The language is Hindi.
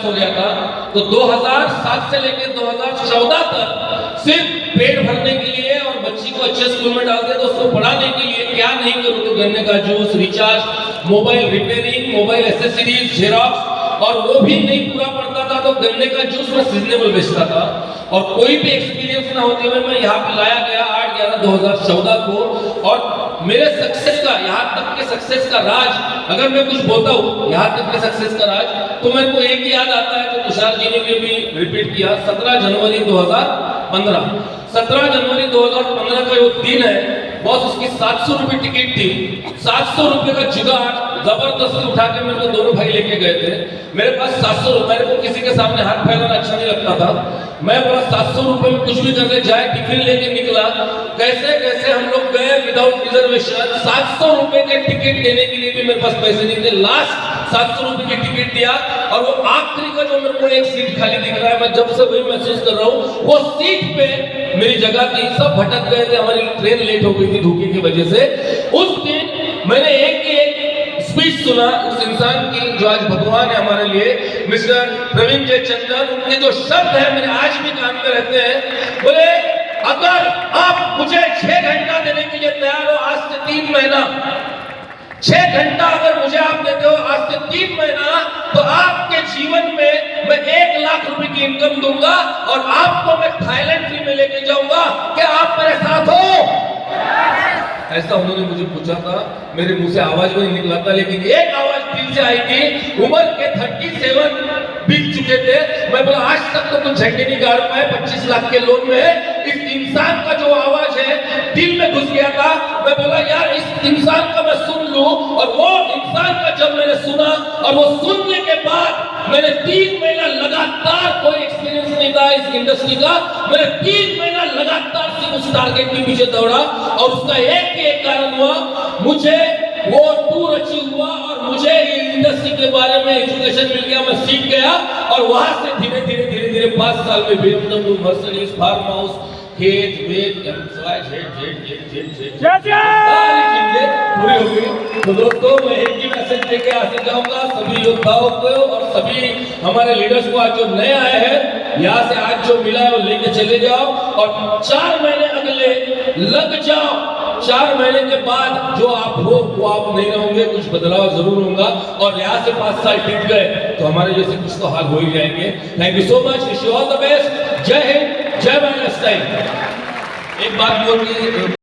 हो गया था, तो 2007 से लेकर 2014 तक सिर्फ पेट भरने के लिए और बच्ची को अच्छे स्कूल में डाल दिया, तो उसको पढ़ाने के लिए क्या नहीं करूँ, तो गन्ने का juice, recharge, mobile repairing, mobile accessories, xerox, और वो भी नहीं पूरा पड़ता था तो गन्ने का जूस मैं सीजनेबल बेचता था। और कोई भी एक्सपीरियंस ना होते हुए मैं यहाँ पे लाया गया 8/11/2014 को। और मेरे सक्सेस का, यहाँ तक के सक्सेस का राज, अगर मैं कुछ बोलता हूँ यहाँ तक के सक्सेस का राज, तो मेरे को एक ही याद आता है जो तुषार जी ने भी रिपीट किया। 17 जनवरी 2015 17 जनवरी 2015 का जो दिन है, बॉस उसकी 700 रुपए टिकट थी। 700 रुपए का जुगाड़ जबरदस्ती उठा के मेरे को दोनों भाई लेके गए थे। मेरे पास 700 रुपए, मेरे को किसी के सामने हाथ फैलाना अच्छा नहीं लगता था। मैं बोला 700 रुपए में कुछ भी करने जाए, टिफिन लेके निकला। कैसे कैसे हम लोग गए विदाउट रिजर्वेशन। 700 रुपए के टिकट देने के लिए भी मेरे पास पैसे नहीं थे। लास्ट 700 रुपए की टिकट दिया, और वो आखिरी का जो मेरे को एक सीट खाली दिख रहा है, मैं जब से वही महसूस कर रहा हूँ, वो सीट पे मेरी जगह थी। सब भटक गए थे, हमारी ट्रेन लेट हो गई थी धूके की वजह से। उस दिन मैंने एक स्पीच सुना उस इंसान की जो आज भगवान है हमारे लिए, मिस्टर प्रवीण जयचंद्रन। उनके जो शब्द है मेरे आज भी कान में रहते हैं। बोले, अगर आप मुझे 6 घंटा देने के लिए तैयार हो, आज से 3 महीना, 6 घंटा अगर मुझे आप देते हो आज से 3 महीना, तो आपके जीवन में मैं 1 लाख रुपए की इनकम दूंगा और आपको मैं थाईलैंड फ्री में लेके जाऊंगा। क्या आप मेरे साथ हो? ऐसा उन्होंने मुझे पूछा था। मेरे मुंह से आवाज भी नहीं निकला था, लेकिन एक आवाज दिल से आई थी। उम्र के 37 बीत चुके थे। मैं बोला, आज तक तो कुछ झंडे नहीं गाड़ पाए, 25 लाख के लोन में है। इस इंसान का जो आवाज है दिल में घुस गया था। मैं बोला, यार इस इंसान का मैं सुन लूं। और वो इंसान का जब मैंने सुना, और वो सुनने के बाद मैंने 3 महीना लगातार, कोई एक्सपीरियंस नहीं था इस इंडस्ट्री का, मैंने 3 महीना लगातार सिर्फ उस टारगेट के पीछे दौड़ा। और उसका एक कारण हुआ, मुझे वो टूर अचीव हुआ और मुझे ये इंडस्ट्री के बारे में एजुकेशन मिल गया, मैं सीख गया। और वहां से धीरे धीरे 5 साल में BMW, मर्सिडीज, फार्म हाउस, खेत वेत, सारी चीजें पूरी हो गई। तो दोस्तों, मैं एक ही मैसेज देके आगे जाऊंगा सभी योद्धाओं को और सभी हमारे लीडर्स को। आज जो नए आए हैं, यहाँ से आज जो मिला है वो लेके चले जाओ, और 4 महीने अगले लग जाओ। 4 महीने के बाद जो आप हो वो आप नहीं रहोगे, कुछ बदलाव जरूर होगा। और यहाँ से 5 साल टिक गए तो हमारे जैसे कुछ तो हाल हो ही जाएंगे। Thank you so much, wish you all the best. जय हिंद, जय महाराष्ट्र। एक बात बोल के